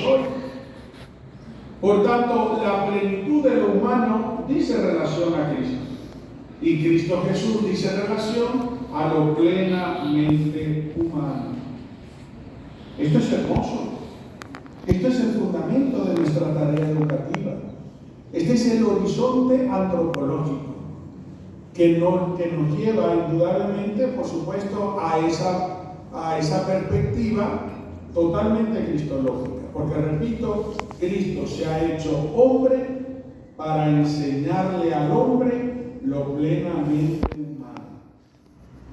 hoy. Por tanto, la plenitud de lo humano dice relación a Cristo. Y Cristo Jesús dice relación a lo plenamente humano. Esto es hermoso. Esto es el fundamento de nuestra tarea educativa. Este es el horizonte antropológico que nos lleva indudablemente, por supuesto, a esa perspectiva totalmente cristológica. Porque, repito, Cristo se ha hecho hombre para enseñarle al hombre lo plenamente humano.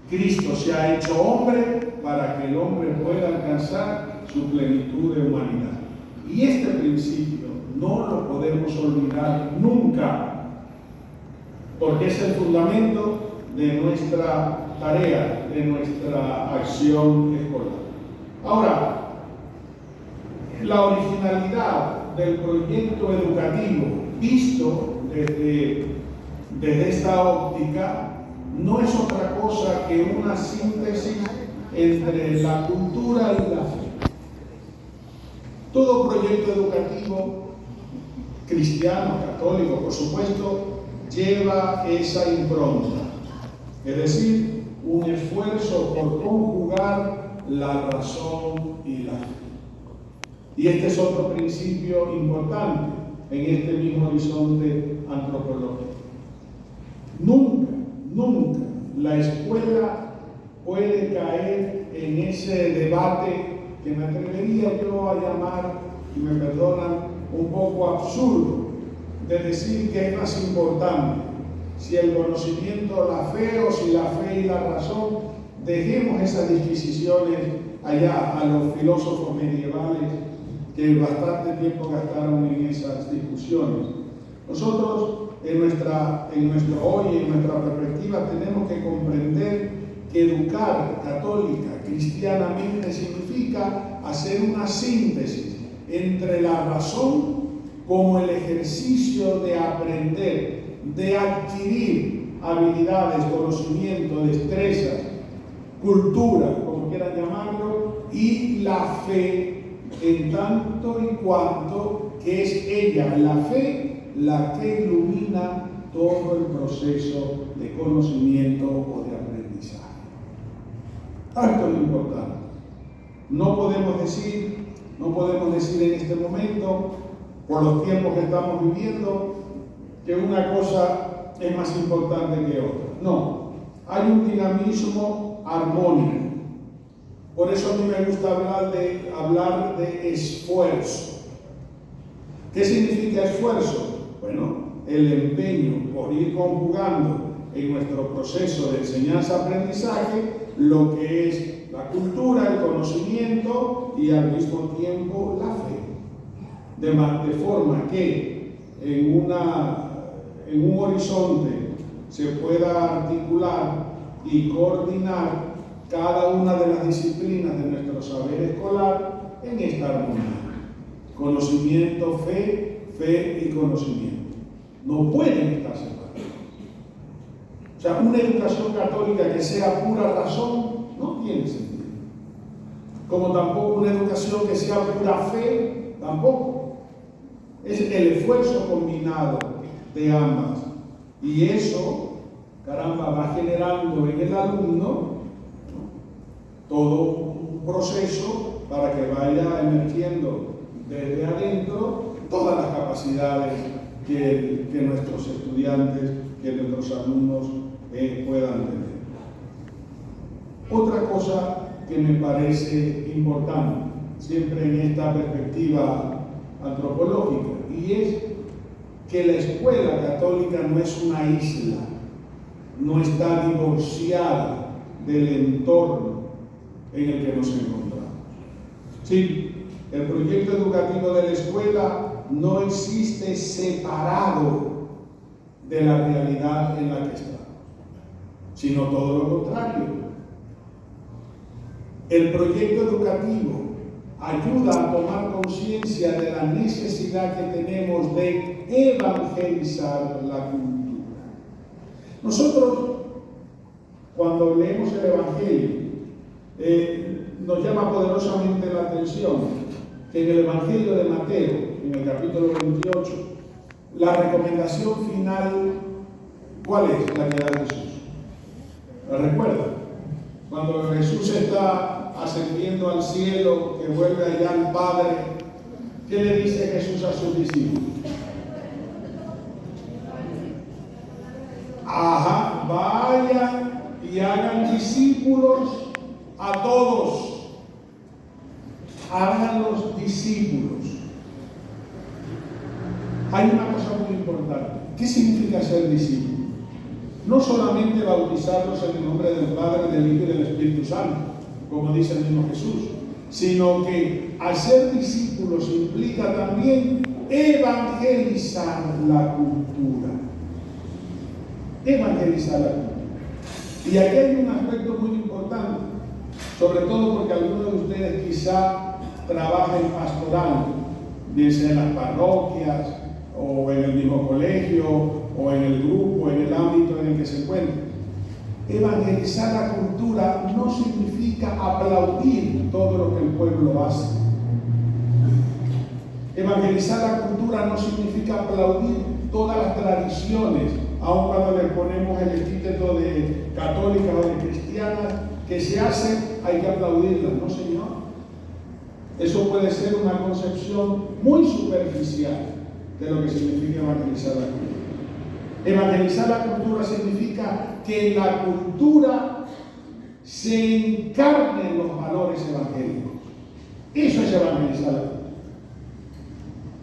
Cristo se ha hecho hombre para que el hombre pueda alcanzar su plenitud de humanidad. Y este principio no lo podemos olvidar nunca, porque es el fundamento de nuestra tarea, de nuestra acción escolar. Ahora, la originalidad del proyecto educativo visto desde esta óptica no es otra cosa que una síntesis entre la cultura y la fe. Todo proyecto educativo, cristiano, católico, por supuesto, lleva esa impronta, es decir, un esfuerzo por conjugar la razón y la fe. Y este es otro principio importante en este mismo horizonte antropológico. Nunca la escuela puede caer en ese debate que me atrevería yo a llamar, y me perdonan, un poco absurdo, de decir que es más importante si el conocimiento, la fe, o si la fe y la razón. Dejemos esas disquisiciones allá a los filósofos medievales que bastante tiempo gastaron en esas discusiones. Nosotros, en nuestro hoy, en nuestra perspectiva, tenemos que comprender que educar católica, cristianamente, significa hacer una síntesis entre la razón como el ejercicio de aprender, de adquirir habilidades, conocimiento, destrezas, cultura, como quieran llamarlo, y la fe, en tanto y cuanto que es ella, la fe, la que ilumina todo el proceso de conocimiento o de aprendizaje. Esto es lo importante. No podemos decir en este momento, por los tiempos que estamos viviendo, que una cosa es más importante que otra. No, hay un dinamismo armónico. Por eso a mí me gusta hablar de esfuerzo. ¿Qué significa esfuerzo? Bueno, el empeño por ir conjugando en nuestro proceso de enseñanza-aprendizaje lo que es la cultura, el conocimiento y al mismo tiempo la fe. De forma que en un horizonte se pueda articular y coordinar cada una de las disciplinas de nuestro saber escolar en esta armonía. Conocimiento, fe y conocimiento. No pueden estar separados. O sea, una educación católica que sea pura razón no tiene sentido. Como tampoco una educación que sea pura fe, tampoco. Es el esfuerzo combinado de ambas. Y eso, caramba, va generando en el alumno todo un proceso para que vaya emergiendo desde adentro todas las capacidades que nuestros estudiantes, que nuestros alumnos puedan tener. Otra cosa que me parece importante, siempre en esta perspectiva antropológica, y es que la escuela católica no es una isla, no está divorciada del entorno en el que nos encontramos. Sí, el proyecto educativo de la escuela no existe separado de la realidad en la que estamos, sino todo lo contrario. El proyecto educativo ayuda a tomar conciencia de la necesidad que tenemos de evangelizar la cultura. Nosotros, cuando leemos el Evangelio, nos llama poderosamente la atención que en el Evangelio de Mateo, en el capítulo 28, la recomendación final, ¿cuál es la que da Jesús? ¿La recuerda? Cuando Jesús está ascendiendo al cielo, que vuelve allá al Padre, ¿qué le dice Jesús a sus discípulos? Ajá, vayan y hagan discípulos a todos. Háganlos discípulos. Hay una cosa muy importante. ¿Qué significa ser discípulo? No solamente bautizarlos en el nombre del Padre, del Hijo y del Espíritu Santo, como dice el mismo Jesús, sino que hacer discípulos implica también evangelizar la cultura. Evangelizar la cultura. Y aquí hay un aspecto muy importante, sobre todo porque algunos de ustedes quizá trabajen pastoral, bien sea en las parroquias, o en el mismo colegio, o en el grupo, en el ámbito en el que se encuentren. Evangelizar la cultura no significa aplaudir todo lo que el pueblo hace. Evangelizar la cultura no significa aplaudir todas las tradiciones, aun cuando le ponemos el epíteto de católicas o de cristianas que se hacen, hay que aplaudirlas. No, señor. Eso puede ser una concepción muy superficial de lo que significa evangelizar la cultura. Evangelizar la cultura significa que en la cultura se encarnen los valores evangélicos. Eso es evangelizar la cultura.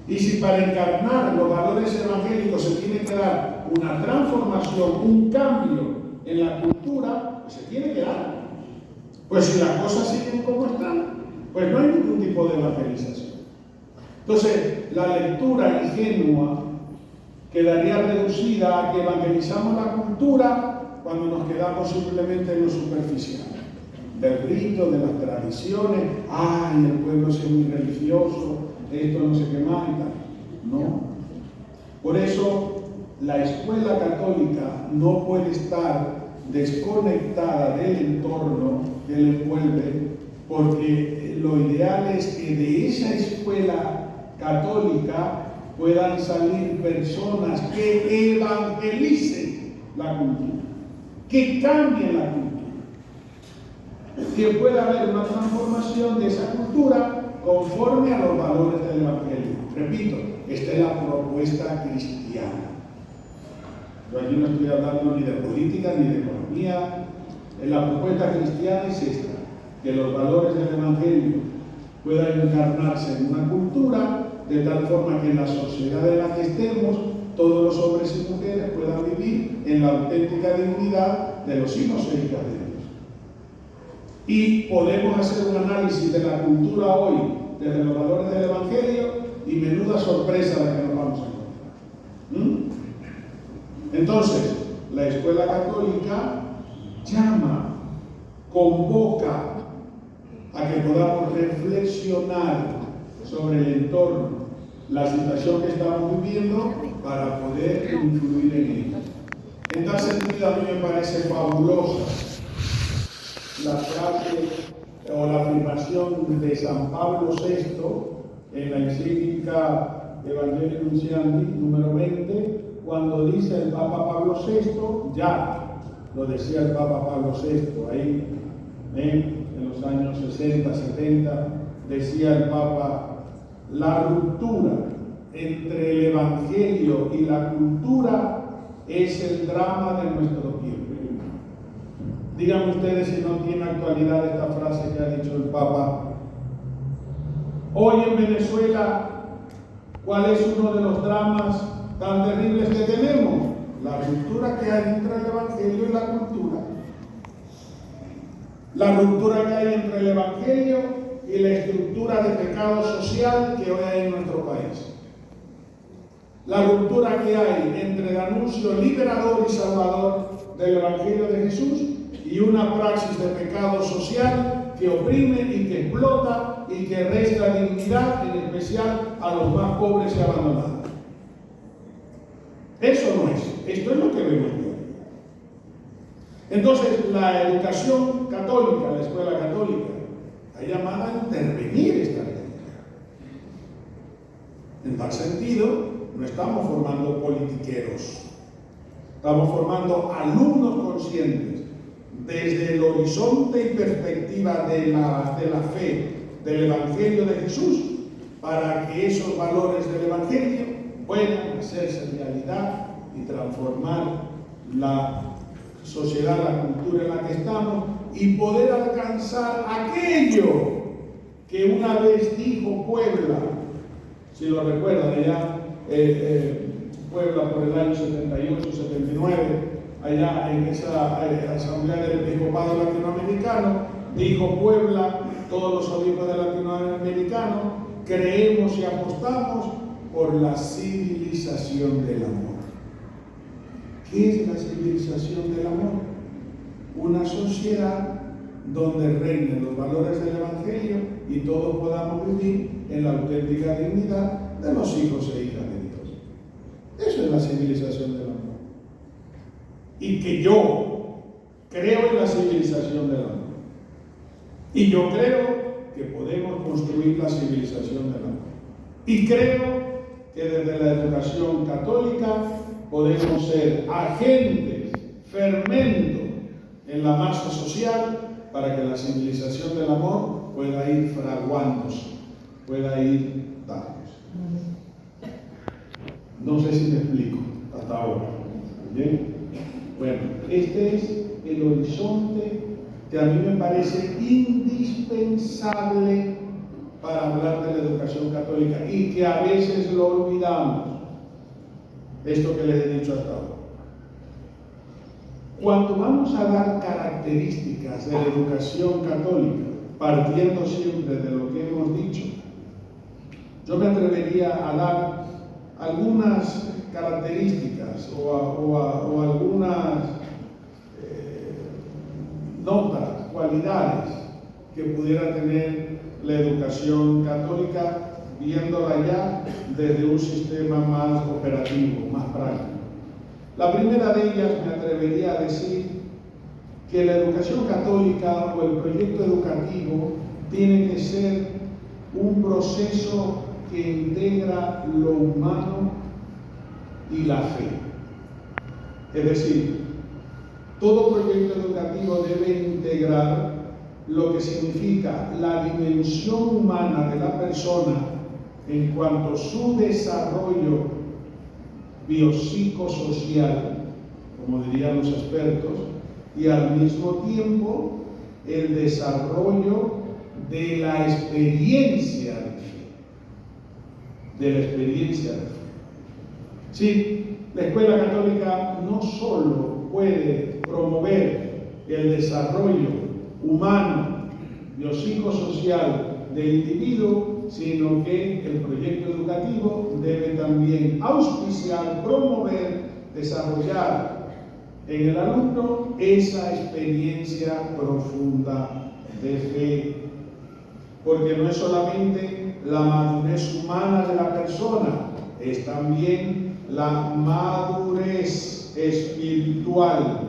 Y si para encarnar los valores evangélicos se tiene que dar una transformación, un cambio en la cultura, pues se tiene que dar. Pues si las cosas siguen como están, pues no hay ningún tipo de evangelización. Entonces, la lectura ingenua quedaría reducida a que evangelizamos la cultura cuando nos quedamos simplemente en lo superficial, del rito, de las tradiciones. Ay, el pueblo es muy religioso, esto no sé qué más y tal. No. Por eso, la escuela católica no puede estar desconectada del entorno que le envuelve, porque lo ideal es que de esa escuela católica puedan salir personas que evangelicen la cultura, que cambien la cultura, que pueda haber una transformación de esa cultura conforme a los valores del Evangelio. Repito, esta es la propuesta cristiana. Yo aquí no estoy hablando ni de política ni de economía. La propuesta cristiana es esta, que los valores del Evangelio puedan encarnarse en una cultura de tal forma que en la sociedad en la que estemos, todos los hombres y mujeres puedan vivir en la auténtica dignidad de los hijos e hijas de Dios. Y podemos hacer un análisis de la cultura hoy desde los valores del Evangelio y menuda sorpresa la que nos vamos a encontrar. Entonces, la escuela católica llama, convoca a que podamos reflexionar sobre el entorno, la situación que estamos viviendo, para poder influir en ella. En tal sentido, a mí me parece fabulosa la frase o la afirmación de San Pablo VI en la encíclica Evangelii Nuntiandi, número 20, cuando dice el Papa Pablo VI, ya lo decía el Papa Pablo VI, ahí en los años 60, 70, decía el Papa: la ruptura entre el Evangelio y la cultura es el drama de nuestro tiempo. Díganme ustedes si no tiene actualidad esta frase que ha dicho el Papa. Hoy en Venezuela, ¿cuál es uno de los dramas tan terribles que tenemos? La ruptura que hay entre el Evangelio y la cultura. La ruptura que hay entre el Evangelio y la estructura de pecado social que hoy hay en nuestro país. La ruptura que hay entre el anuncio liberador y salvador del Evangelio de Jesús y una praxis de pecado social que oprime y que explota y que resta dignidad, en especial a los más pobres y abandonados. Eso no es, esto es lo que vemos hoy. Entonces, la educación católica, la escuela católica, está llamada a intervenir esta realidad. En tal sentido, no estamos formando politiqueros, estamos formando alumnos conscientes desde el horizonte y perspectiva de la fe del Evangelio de Jesús, para que esos valores del Evangelio puedan hacerse realidad y transformar la sociedad, la cultura en la que estamos, y poder alcanzar aquello que una vez dijo Puebla, si lo recuerdan allá, Puebla por el año 78, 79, allá en esa asamblea del episcopado latinoamericano, dijo Puebla, todos los obispos de latinoamericanos creemos y apostamos por la civilización del amor. ¿Qué es la civilización del amor? Una sociedad donde reinen los valores del Evangelio y todos podamos vivir en la auténtica dignidad de los hijos e hijas de Dios. Eso es la civilización del amor. Y que yo creo en la civilización del amor. Y yo creo que podemos construir la civilización del amor. Y creo que desde la educación católica podemos ser agentes, fermento en la masa social para que la civilización del amor pueda ir fraguándose, pueda ir dándose. No sé si me explico hasta ahora. ¿Bien? Bueno, este es el horizonte que a mí me parece indispensable para hablar de la educación católica y que a veces lo olvidamos. Esto que les he dicho hasta ahora. Cuando vamos a dar características de la educación católica, partiendo siempre de lo que hemos dicho, yo me atrevería a dar algunas características o algunas notas, cualidades que pudiera tener la educación católica, viéndola ya desde un sistema más operativo, más práctico. La primera de ellas, me atrevería a decir que la educación católica o el proyecto educativo tiene que ser un proceso que integra lo humano y la fe. Es decir, todo proyecto educativo debe integrar lo que significa la dimensión humana de la persona en cuanto a su desarrollo biopsicosocial, como dirían los expertos, y al mismo tiempo el desarrollo de la experiencia de fe. De la experiencia de fe. Sí, la escuela católica no solo puede promover el desarrollo humano, biopsicosocial del individuo, sino que el proyecto educativo debe también auspiciar, promover, desarrollar en el alumno esa experiencia profunda de fe. Porque no es solamente la madurez humana de la persona, es también la madurez espiritual,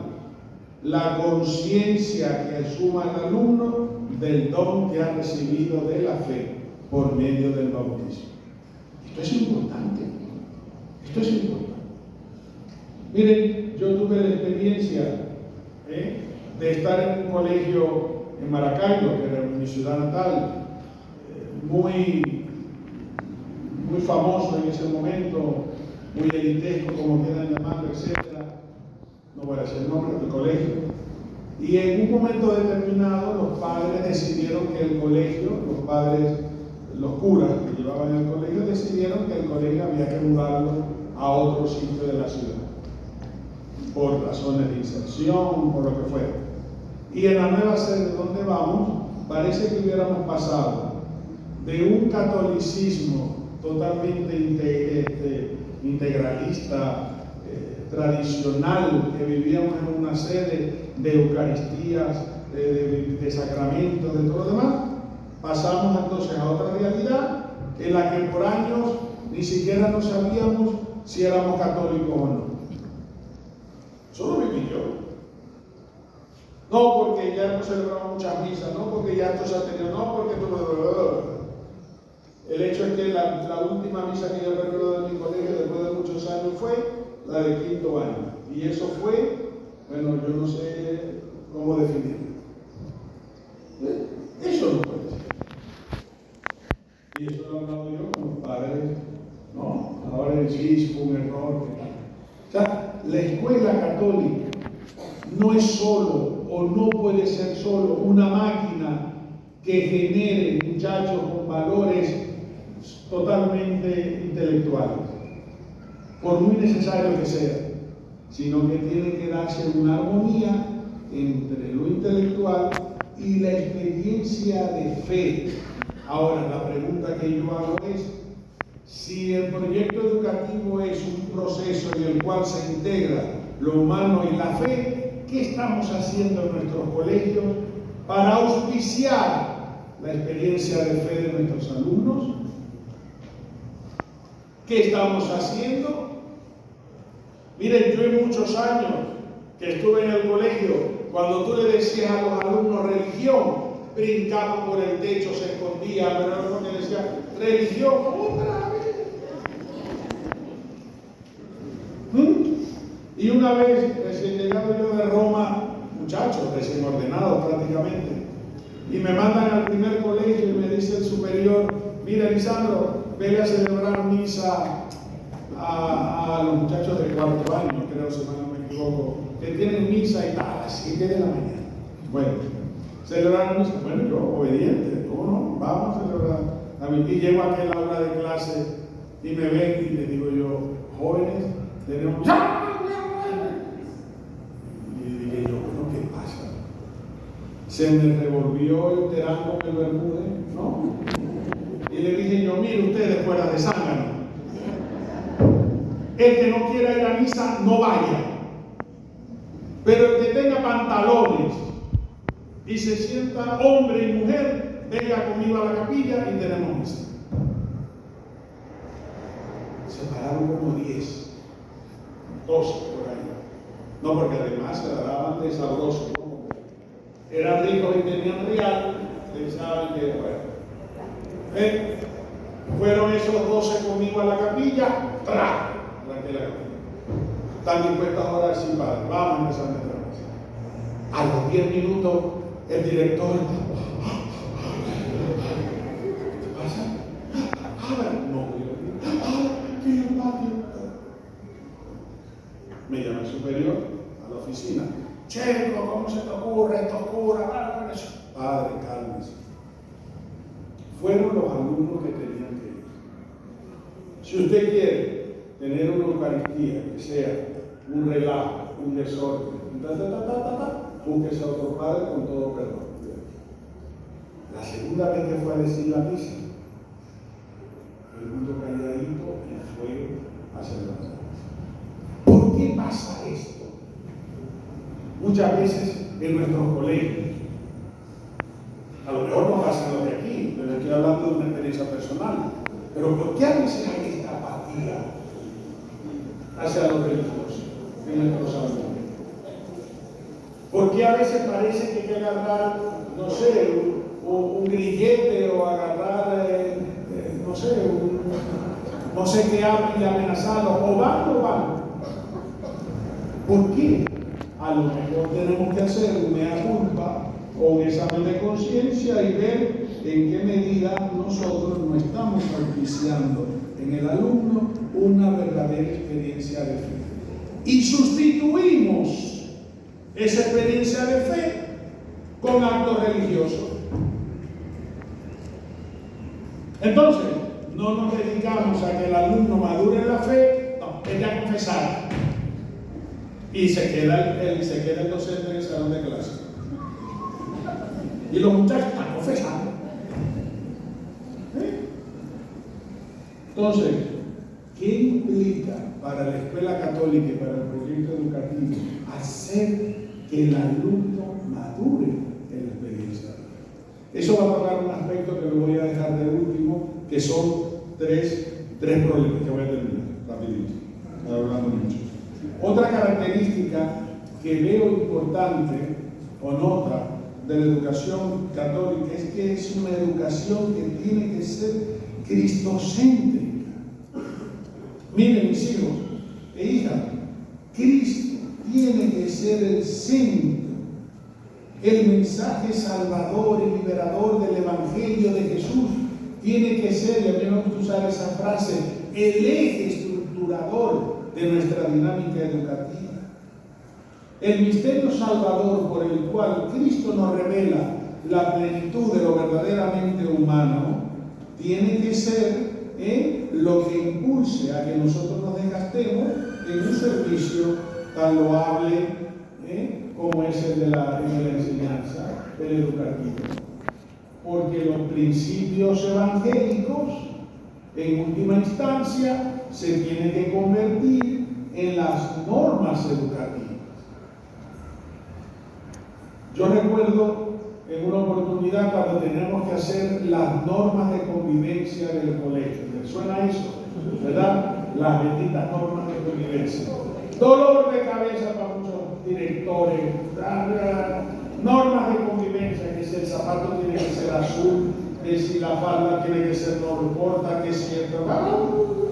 la conciencia que asuma el alumno del don que ha recibido de la fe por medio del bautismo. Esto es importante. Esto es importante. Miren, yo tuve la experiencia de estar en un colegio en Maracaibo, que era mi ciudad natal, muy famoso en ese momento, muy elitesco, como quieran llamarlo, etc. No voy a decir el nombre del colegio. Y en un momento determinado, los padres decidieron que el colegio, los curas que llevaban el colegio, decidieron que el colegio había que mudarlo a otro sitio de la ciudad, por razones de inserción, por lo que fuera. Y en la nueva sede donde vamos, parece que hubiéramos pasado de un catolicismo totalmente integralista, tradicional, que vivíamos en una sede de Eucaristías, de sacramentos, de todo lo demás, pasamos entonces a otra realidad en la que por años ni siquiera no sabíamos si éramos católicos o no. Eso lo viví yo. No porque ya no celebramos muchas misas, no porque ya esto se ha tenido, no porque todo. El hecho es que la última misa que yo recuerdo de mi colegio después de muchos años fue la de quinto año. Y eso fue, bueno, yo no sé cómo definirlo. Eso no puede ser. Y eso lo he hablado yo con los padres, ¿no? Ahora sí, fue un error. O sea, la escuela católica no es solo, o no puede ser solo, una máquina que genere muchachos con valores totalmente intelectuales, por muy necesario que sea, sino que tiene que darse una armonía entre lo intelectual y la experiencia de fe. Ahora, la pregunta que yo hago es, si el proyecto educativo es un proceso en el cual se integra lo humano y la fe, ¿qué estamos haciendo en nuestros colegios para auspiciar la experiencia de fe de nuestros alumnos? ¿Qué estamos haciendo? Miren, yo en muchos años que estuve en el colegio, cuando tú le decías a los alumnos religión, brincaban por el techo, se escondían, pero era porque decían religión, otra vez. Y una vez, recién llegado yo de Roma, muchachos, recién ordenados prácticamente, y me mandan al primer colegio y me dice el superior, mira Lisandro, vele a celebrar misa a los muchachos de cuarto año, creo, si no me equivoco, que tienen misa y tal, a las 7 de la mañana. Bueno, celebrar misa, bueno, yo obediente, ¿cómo no? Vamos a celebrar. Y llego a aquel aula de clase y me ven y les digo yo, jóvenes, tenemos... Y dije yo, bueno, ¿qué pasa? Se me revolvió el terán con el Bermúdez, ¿no? Y le dije yo, mire ustedes fuera de zángano, el que no quiera ir a misa, no vaya. Pero el que tenga pantalones y se sienta hombre y mujer, venga conmigo a la capilla y tenemos misa. Se pararon como 10, 12 por ahí. No, porque además se daban de sabroso, ¿no? Eran ricos y tenían real, pensaban que, bueno. Fueron esos 12 conmigo a la capilla, ¡tra! Tranquila capilla. Están dispuestos a orar sin padre. Vamos a empezar nuestra misa. A los 10 minutos, el director está. ¿Qué pasa? Abran. No, que el patio. Me llama el superior a la oficina. Checo, ¿cómo se te ocurre? Esto oscura. Padre, cálmese. Fueron los alumnos que tenían que ir. Si usted quiere tener una Eucaristía que sea un relajo, un desorden, búsquese a otro padre con todo perdón. La segunda vez que fue a decir la misa, el mundo calladito y fue a celebrar. ¿Por qué pasa esto? Muchas veces en nuestros colegios, a lo mejor no pasa lo de aquí, pero estoy hablando de una experiencia personal. Pero ¿por qué a veces hay esta apatía hacia los religiosos en nuestros alumnos? ¿Por qué a veces parece que hay que agarrar, no sé, un grillete o agarrar, no sé, no sé qué y amenazarlos? O van. ¿Por qué? A lo mejor tenemos que hacer un mea culpa o un examen de conciencia y ver en qué medida nosotros no estamos propiciando en el alumno una verdadera experiencia de fe. Y sustituimos esa experiencia de fe con actos religiosos. Entonces, no nos dedicamos a que el alumno madure en la fe, no, es a confesar. Y se queda el docente en el salón de clase. Y los muchachos están confesando. Entonces, ¿qué implica para la escuela católica y para el proyecto educativo hacer que el alumno madure en la experiencia? Eso va a tocar un aspecto que lo voy a dejar de último, que son tres problemas que voy a terminar rapidito, hablando mucho. Otra característica que veo importante o nota de la educación católica es que es una educación que tiene que ser, cristocéntrica. Miren, mis hijos e hijas, Cristo tiene que ser el centro. El mensaje salvador y liberador del Evangelio de Jesús tiene que ser, y a mí me gusta usar esa frase, el eje estructurador de nuestra dinámica educativa. El misterio salvador por el cual Cristo nos revela la plenitud de lo verdaderamente humano tiene que ser lo que impulse a que nosotros nos desgastemos en un servicio tan loable como es el de la enseñanza, el educativo. Porque los principios evangélicos, en última instancia, se tienen que convertir en las normas educativas. Yo recuerdo en una oportunidad cuando teníamos que hacer las normas de convivencia del colegio. ¿Les suena eso? ¿Verdad? Las benditas normas de convivencia. Dolor de cabeza para muchos directores. Normas de convivencia, que si el zapato tiene que ser azul, que si la falda tiene que ser no corta, que si el trabajo,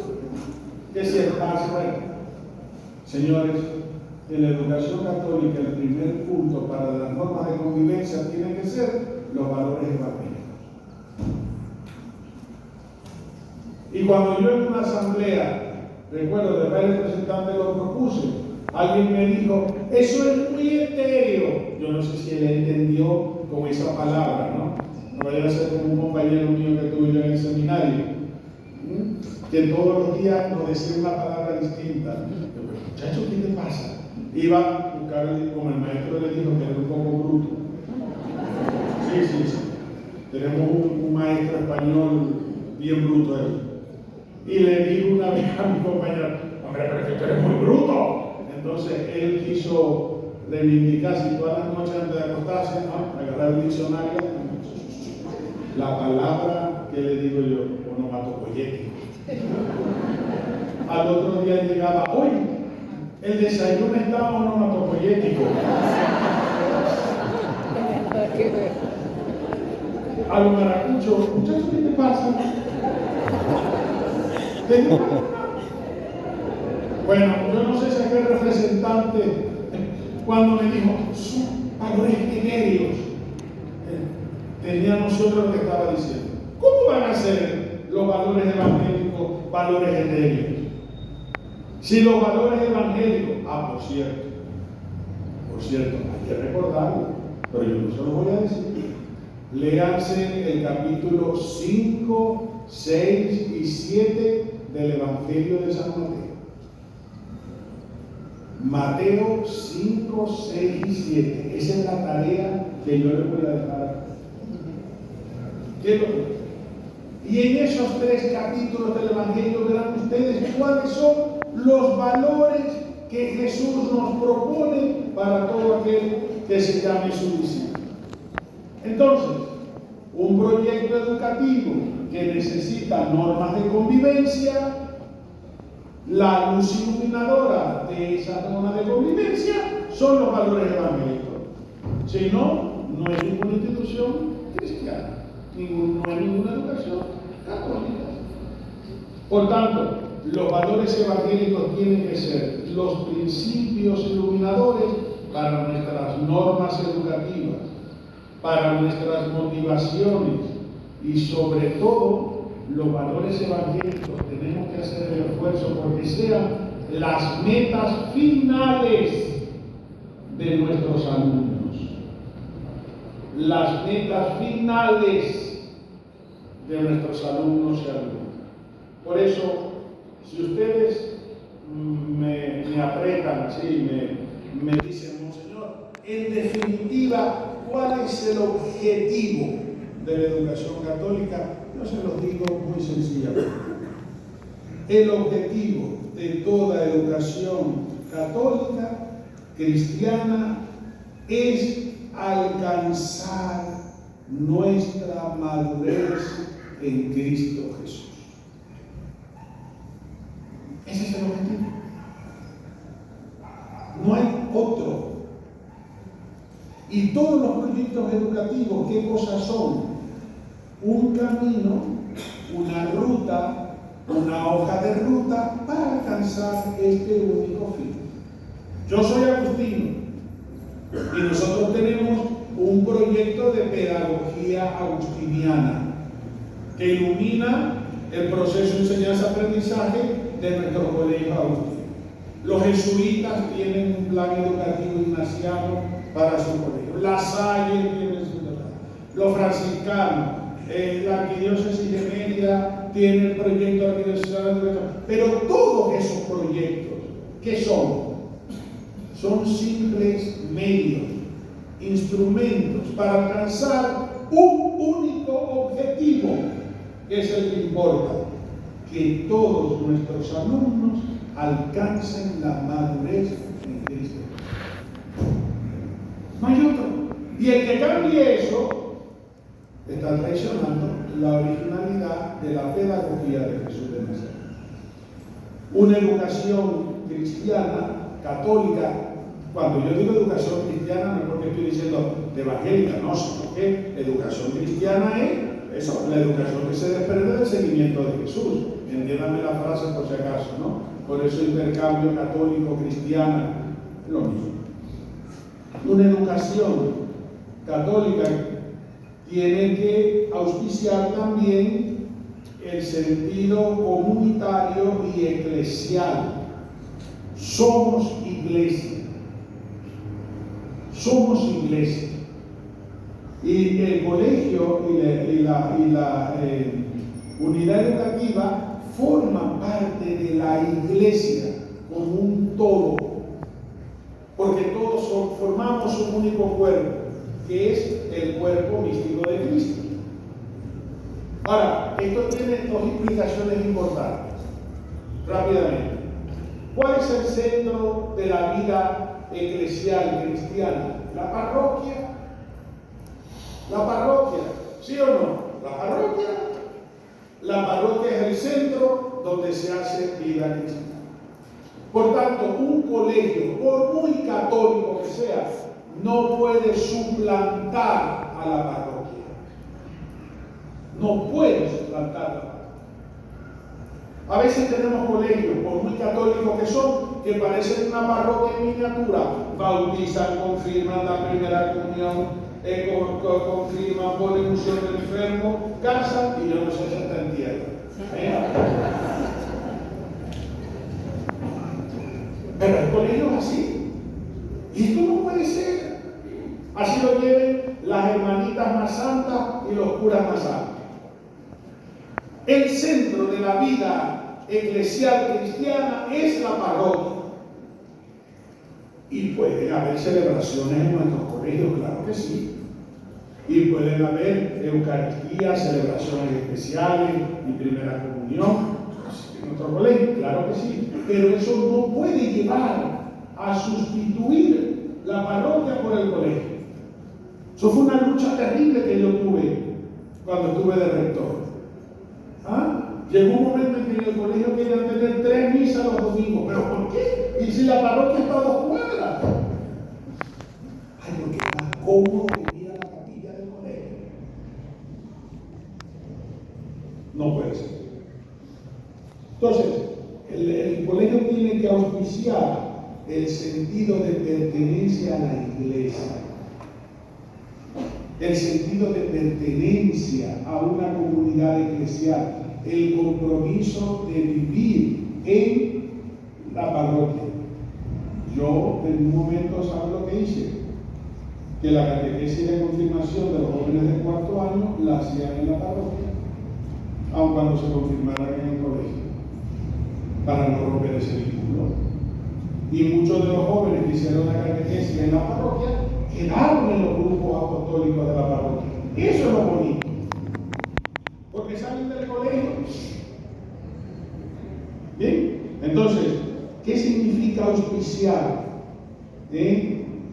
que si el paso. Señores, en la educación católica el primer punto para las normas de convivencia tiene que ser los valores evangélicos. Y cuando yo en una asamblea, recuerdo, de varios representantes lo propuse, alguien me dijo, eso es muy etéreo. Yo no sé si él entendió con esa palabra, ¿no? No vaya a ser como un compañero mío que tuve yo en el seminario, que todos los días nos decía una palabra distinta. Yo, muchacho, ¿qué te pasa? Iba a buscar, como el maestro le dijo, que era un poco bruto. Sí. Tenemos un maestro español bien bruto ahí. Y le dijo una vez a mi compañero, hombre, pero es que tú eres muy bruto. Entonces él quiso reivindicarse, y todas las noches antes de acostarse, agarrar el diccionario, la palabra que le digo yo, onomatopoyético. Al otro día llegaba, hoy el desayuno estaba onomatopoyético. A los maracuchos, muchachos, ¿qué te pasa? Bueno, yo no sé si aquel representante, cuando me dijo, son valores etéreos, tenía noción de lo que estaba diciendo. ¿Cómo van a ser los valores evangélicos valores etéreos? Si los valores evangélicos, por cierto, hay que recordarlo, pero yo no se lo voy a decir. Léanse el capítulo 5, 6 y 7 del Evangelio de San Mateo. Mateo 5, 6 y 7. Esa es la tarea que yo les voy a dejar. Y en esos 3 capítulos del Evangelio verán ustedes cuáles son los valores que Jesús nos propone para todo aquel que se llame su discípulo. Entonces, un proyecto educativo que necesita normas de convivencia, la luz iluminadora de esas normas de convivencia son los valores evangélicos. Si no, no es ninguna institución cristiana, no hay ninguna educación católica. Por tanto, los valores evangélicos tienen que ser los principios iluminadores para nuestras normas educativas, para nuestras motivaciones y sobre todo los valores evangélicos. Tenemos que hacer el esfuerzo porque sean las metas finales de nuestros alumnos. Las metas finales de nuestros alumnos y alumnas. Por eso, si ustedes me apretan así, me dicen, Monseñor, en definitiva, ¿cuál es el objetivo de la educación católica? Yo se los digo muy sencillamente. El objetivo de toda educación católica, cristiana, es alcanzar nuestra madurez en Cristo Jesús. Ese es el objetivo. No hay otro. Y todos los proyectos educativos, ¿qué cosas son? Un camino una ruta, una hoja de ruta para alcanzar este único fin. Yo soy agustino y nosotros tenemos un proyecto de pedagogía agustiniana que ilumina el proceso de enseñanza-aprendizaje de nuestro colegio agustino. Los jesuitas tienen un plan educativo ignaciano para su colegio. La Salle tiene su plan. Los franciscanos, la arquidiócesis de Mérida tiene el proyecto arquidiocesano. Pero todos esos proyectos, ¿qué son? Son simples medios, instrumentos para alcanzar un único objetivo, que es el que importa: que todos nuestros alumnos alcancen la madurez en Cristo. No hay otro. Y el que cambie eso está traicionando la originalidad de la pedagogía de Jesús de Nazaret. Una educación cristiana, católica, cuando yo digo educación cristiana no es porque estoy diciendo de evangélica, no, sino que educación cristiana es eso, la educación que se desprende del seguimiento de Jesús. Entiéndame la frase por si acaso, ¿no? Por eso intercambio católico-cristiana, lo mismo. Una educación católica tiene que auspiciar también el sentido comunitario y eclesial. Somos iglesia. Somos iglesia. Y el colegio y la unidad educativa forman parte de la iglesia como un todo, porque todos formamos un único cuerpo, que es el cuerpo místico de Cristo. Ahora, esto tiene dos implicaciones importantes. Rápidamente, ¿cuál es el centro de la vida eclesial cristiana? La parroquia. La parroquia, ¿sí o no? La parroquia. La parroquia es el centro donde se hace vida cristiana. Por tanto, un colegio, por muy católico que sea, no puede suplantar a la parroquia. No puede suplantar a la parroquia. A veces tenemos colegios, por muy católicos que son, que parecen una parroquia en miniatura. Bautizan, confirman la primera comunión, confirman, ponen unción del enfermo, casan y yo no sé si está en tierra. Pero el colegio es así. Y esto no puede ser. Así lo lleven las hermanitas más santas y los curas más santos. El centro de la vida eclesial cristiana es la parroquia. Y pueden haber celebraciones en nuestros colegios, claro que sí. Y pueden haber eucaristías, celebraciones especiales y primera comunión en nuestro colegio, claro que sí. Pero eso no puede llevar a sustituir la parroquia por el colegio. Eso fue una lucha terrible que yo tuve cuando estuve de rector. Llegó un momento en que en el colegio querían tener 3 misas los domingos. ¿Pero por qué? Y si la parroquia está a 2 cuadras. Ay, porque es más cómodo que ir a la capilla del colegio. No puede ser. Entonces, el colegio tiene que auspiciar el sentido de pertenencia a la iglesia. El sentido de pertenencia a una comunidad eclesial, el compromiso de vivir en la parroquia. Yo en un momento, ¿sabes lo que hice? Que la catequesis de confirmación de los jóvenes de 4º año la hacían en la parroquia, aun cuando se confirmaran en el colegio, para no romper ese vínculo. Y muchos de los jóvenes que hicieron la catequesis en la parroquia quedaron en los grupos apostólicos de la parroquia. Eso es lo bonito. Porque salen del colegio. Bien, entonces, ¿qué significa auspiciar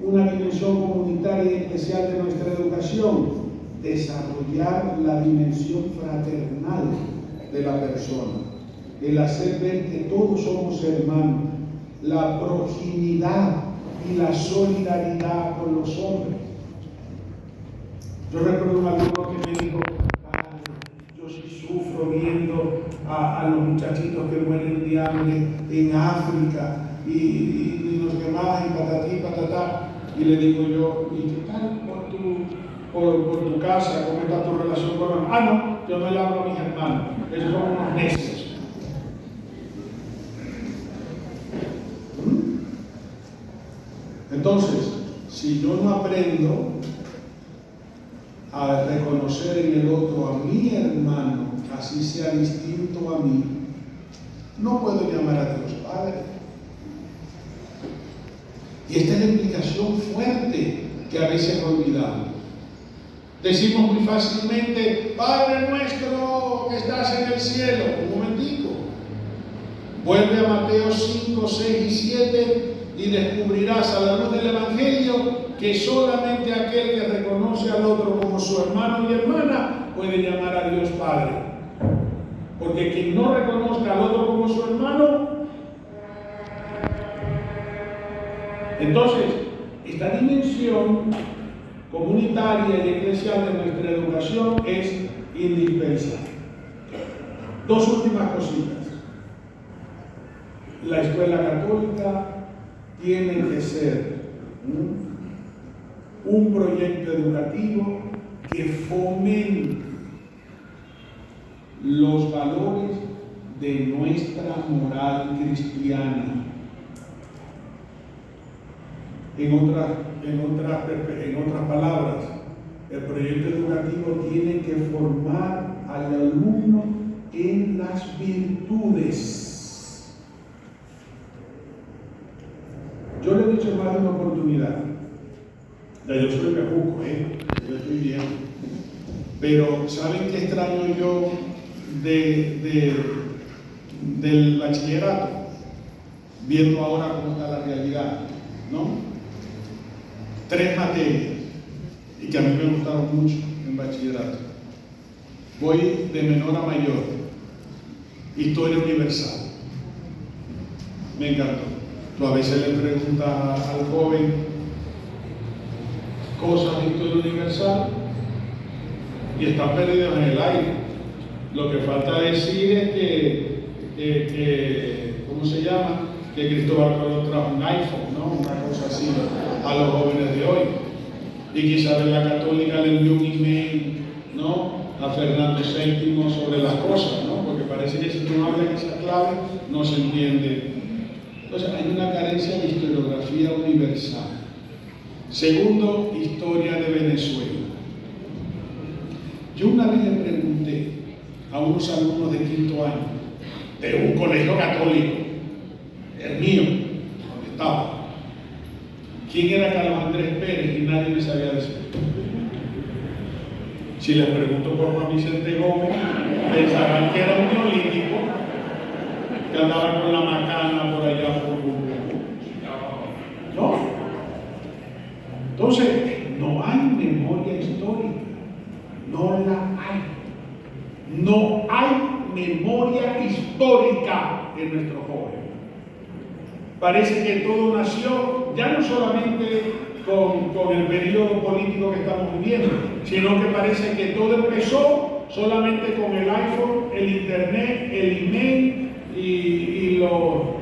una dimensión comunitaria y especial de nuestra educación? Desarrollar la dimensión fraternal de la persona, el hacer ver que todos somos hermanos, la proximidad y la solidaridad con los hombres. Yo recuerdo un alumno que me dijo: yo sí sufro bien muchachitos que mueren de hambre en África y los demás, y patatí, patatá. Y le digo yo, ¿y qué tal por tu casa? ¿Cómo está tu relación con los hermanos? Ah, no, yo no le hablo a mis hermanos, ellos son unos necios. Entonces, si yo no aprendo a reconocer en el otro a mi hermano, así sea distinto a mí, no puedo llamar a Dios Padre. Y esta es la implicación fuerte que a veces olvidamos. Decimos muy fácilmente, Padre nuestro que estás en el cielo. Un momentico. Vuelve a Mateo 5, 6 y 7 y descubrirás a la luz del Evangelio que solamente aquel que reconoce al otro como su hermano y hermana puede llamar a Dios Padre. Porque quien no reconozca al otro como su hermano, entonces, esta dimensión comunitaria y eclesial de nuestra educación es indispensable. Dos últimas cositas. La escuela católica tiene que ser un proyecto educativo que fomente los valores de nuestra moral cristiana. En otras palabras, el proyecto educativo tiene que formar al alumno en las virtudes. Yo le he dicho más de una oportunidad. Ya yo soy cajuco, yo estoy bien. Pero ¿saben qué extraño yo del bachillerato? Viendo ahora cómo está la realidad, ¿no? 3 materias, y que a mí me gustaron mucho en bachillerato. Voy de menor a mayor. Historia universal. Me encantó. Tú a veces le preguntas al joven cosas de historia universal y están perdidos en el aire. Lo que falta decir es que ¿cómo se llama? Que Cristóbal Colón trajo un iPhone, ¿no? Una cosa así a los jóvenes de hoy. Y quizás la católica le envió un email, ¿no?, a Fernando VII sobre las cosas, ¿no? Porque parece que si no hablan esa clave no se entiende. Entonces hay una carencia de historiografía universal. Segundo, historia de Venezuela. Yo una vez le pregunté a unos alumnos de 5º año de un colegio católico, el mío, donde estaba, quién era Carlos Andrés Pérez, y nadie me sabía decir. Si les pregunto por Juan Vicente Gómez, pensarán que era un neolítico que andaba con la macana por allá por ¿no? Entonces, no hay memoria histórica, no la hay. No hay memoria histórica en nuestro joven. Parece que todo nació ya no solamente con el periodo político que estamos viviendo, sino que parece que todo empezó solamente con el iPhone, el internet, el email y los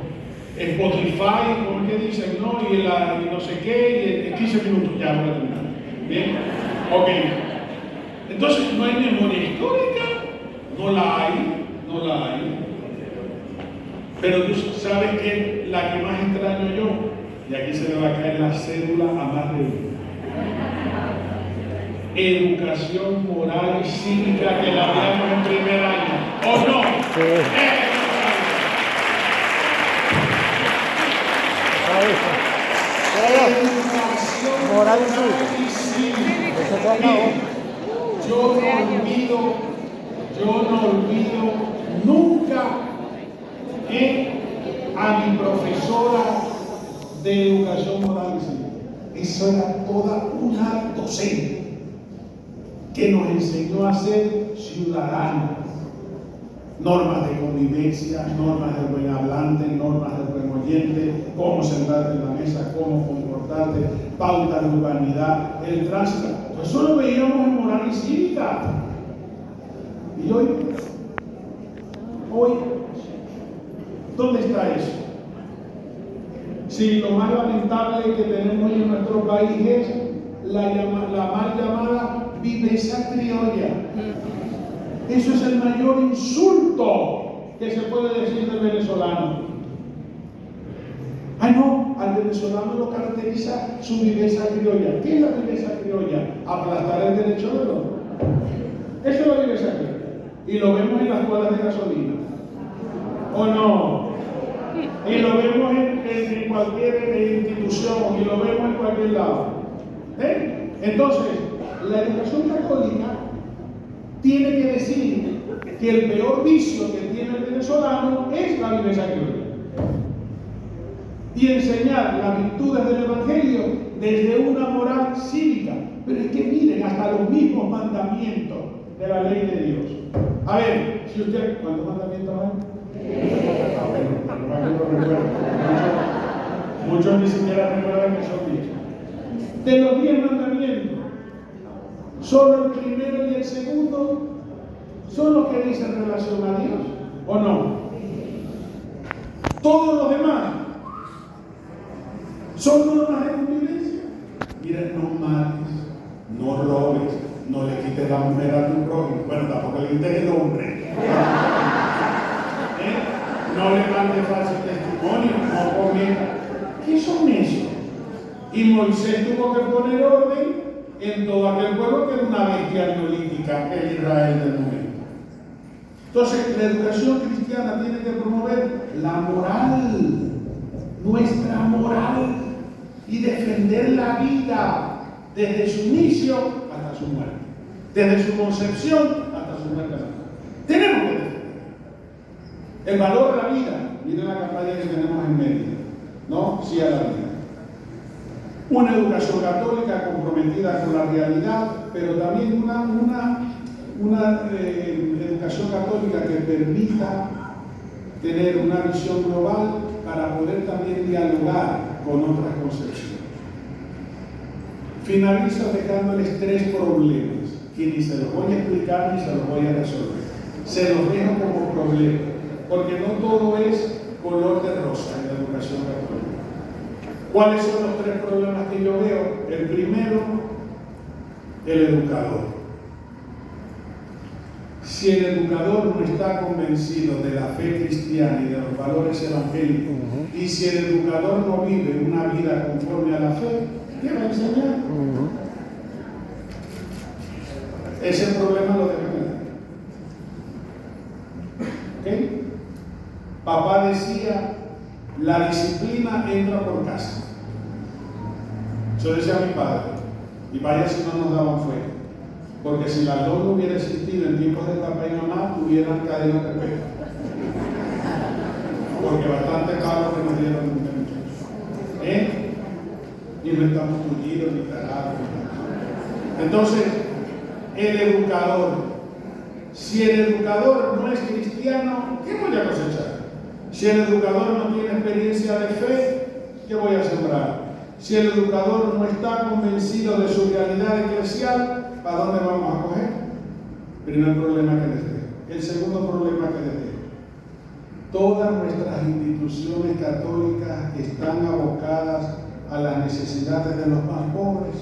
Spotify, como que dicen, ¿no? Y no sé qué, y 15 minutos ya para terminar. ¿Bien? Ok. Entonces, no hay memoria histórica, no la hay. Pero tú sabes que la que más extraño yo, y aquí se me va a caer la cédula a más de uno. Educación moral y cívica que la veamos en primer año. ¿O no? Sí. Educación moral y cívica. Yo no olvido nunca a mi profesora de educación moral y cívica. Eso era toda una docente que nos enseñó a ser ciudadanos. Normas de convivencia, normas del buen hablante, normas del buen oyente, cómo sentarte en la mesa, cómo comportarte, pautas de urbanidad, el tránsito. Eso lo veíamos en moral y cívica. Y hoy ¿Dónde está eso? Si lo más lamentable que tenemos en nuestro país es la mal llamada viveza criolla. Eso es el mayor insulto que se puede decir del venezolano. Ay no, al venezolano lo caracteriza su viveza criolla. ¿Qué es la viveza criolla? Aplastar el derecho del otro. Eso es la viveza criolla. Y lo vemos en las escuelas de gasolina. ¿O no? Y lo vemos en cualquier institución, y lo vemos en cualquier lado. Entonces, la educación católica tiene que decir que el peor vicio que tiene el venezolano es la viveza criolla. Y enseñar las virtudes del Evangelio desde una moral cívica. Pero es que miren, hasta los mismos mandamientos de la ley de Dios. A ver, si usted, ¿cuántos mandamientos hay? Muchos ni siquiera recuerdan que son 10. De los 10 mandamientos, solo el primero y el segundo son los que dicen relación a Dios, ¿o no? Todos los demás son normas de convivencia. Mira, no mates, no robes, no le quites la mujer a tu prójimo. Bueno, tampoco le quites el hombre. No le mandes falso testimonio, no cometa. ¿Qué son esos? Y Moisés tuvo que poner orden en todo aquel pueblo que era una bestia neolítica, el Israel del momento. Entonces, la educación cristiana tiene que promover la moral, nuestra moral, y defender la vida desde su inicio hasta su muerte, desde su concepción hasta su muerte. Tenemos que defender el valor de la vida. Miren la campaña que tenemos en Mérida, ¿no? Sí a la vida. Una educación católica comprometida con la realidad, pero también una educación católica que permita tener una visión global para poder también dialogar con otras concepciones. Finalizo dejándoles 3 problemas, que ni se los voy a explicar ni se los voy a resolver. Se los dejo como problemas, porque no todo es color de rosa en la educación católica. ¿Cuáles son los 3 problemas que yo veo? El primero, el educador. Si el educador no está convencido de la fe cristiana y de los valores evangélicos, y si el educador no vive una vida conforme a la fe, ¿qué va a enseñar? Ese problema lo debemos ver. ¿Ok? Papá decía, la disciplina entra por casa. Eso decía mi padre. Y vaya si no nos daban fuego. Porque si la ley no hubiera existido en tiempos de papá y mamá, tuvieran cadena perpetua. Porque bastante caro que nos dieron muchachos. Ni no estamos tullidos, ni cagados. Entonces, el educador. Si el educador no es cristiano, ¿qué voy a cosechar? Si el educador no tiene experiencia de fe, ¿qué voy a sembrar? Si el educador no está convencido de su realidad eclesial, ¿para dónde vamos a coger? Primer problema que les dejo. El segundo problema que les dejo. Todas nuestras instituciones católicas están abocadas a las necesidades de los más pobres.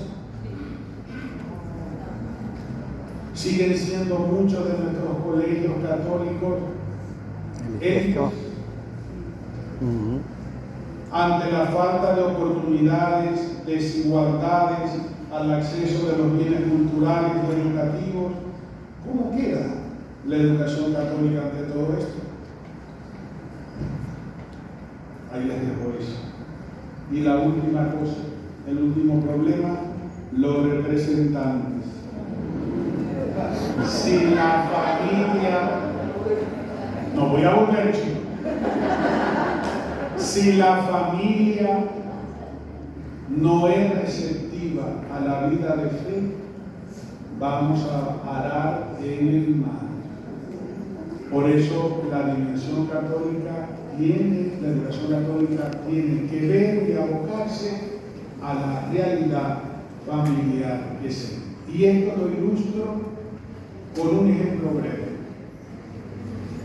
Siguen siendo muchos de nuestros colegios católicos éticos. Ante la falta de oportunidades, desigualdades al acceso de los bienes culturales y educativos, ¿cómo queda la educación católica ante todo esto? Ahí les dejo eso. Y la última cosa, el último problema, los representantes. Si la familia, no voy a volver, chicos. Si la familia no es receptiva a la vida de fe, vamos a arar en el mar. Por eso la dimensión católica la educación católica tiene que ver y abocarse a la realidad familiar que sea. Y esto lo ilustro con un ejemplo breve.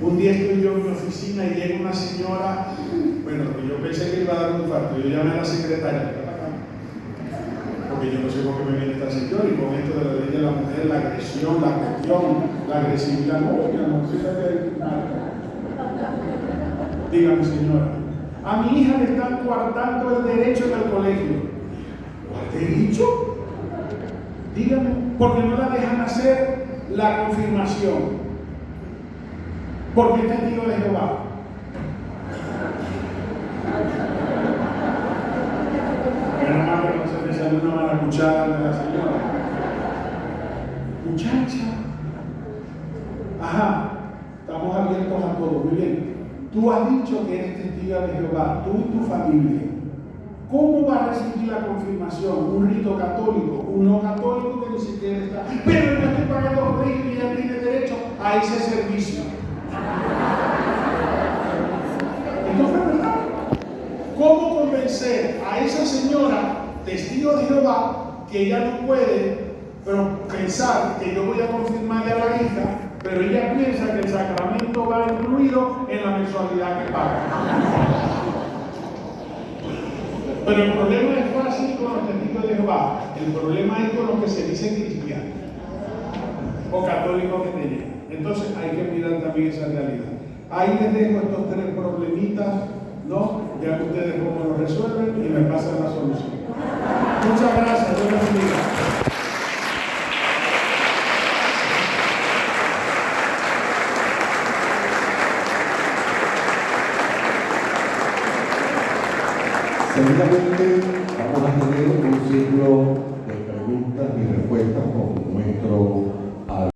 Un día estoy yo en mi oficina y llega una señora, bueno, yo pensé que iba a dar un infarto, yo llamé a la secretaria, porque yo no sé por qué me viene esta señora, y con esto de la ley de la mujer, la agresión, la cuestión, la agresividad, no sé qué nada. Dígame, señora, a mi hija le están coartando el derecho en el colegio. ¿Cuál derecho? Dígame, porque no la dejan hacer la confirmación. Porque es testigo de Jehová. Menos mal que no se me sale una mala cuchara de la señora. Muchacha. Ajá, estamos abiertos a todo. Muy bien. Tú has dicho que eres testigo de Jehová, tú y tu familia. ¿Cómo va a recibir la confirmación? ¿Un rito católico? ¿Un no católico que ni siquiera está? Pero yo estoy pagando colegio y ya tiene derecho a ese servicio. Entonces, ¿verdad? ¿Cómo convencer a esa señora, testigo de Jehová, que ella no puede pensar que yo voy a confirmarle a la hija, pero ella piensa que el sacramento va incluido en la mensualidad que paga? Pero el problema es fácil con los testigos de Jehová. El problema es con los que se dicen cristianos o católicos que te llegan. Entonces hay que mirar también esa realidad. Ahí les dejo estos tres problemitas, ¿no? Ya que ustedes cómo lo resuelven y me pasan la solución. Muchas gracias, Dios les bendiga. Seguidamente vamos a tener un ciclo de preguntas y respuestas con nuestro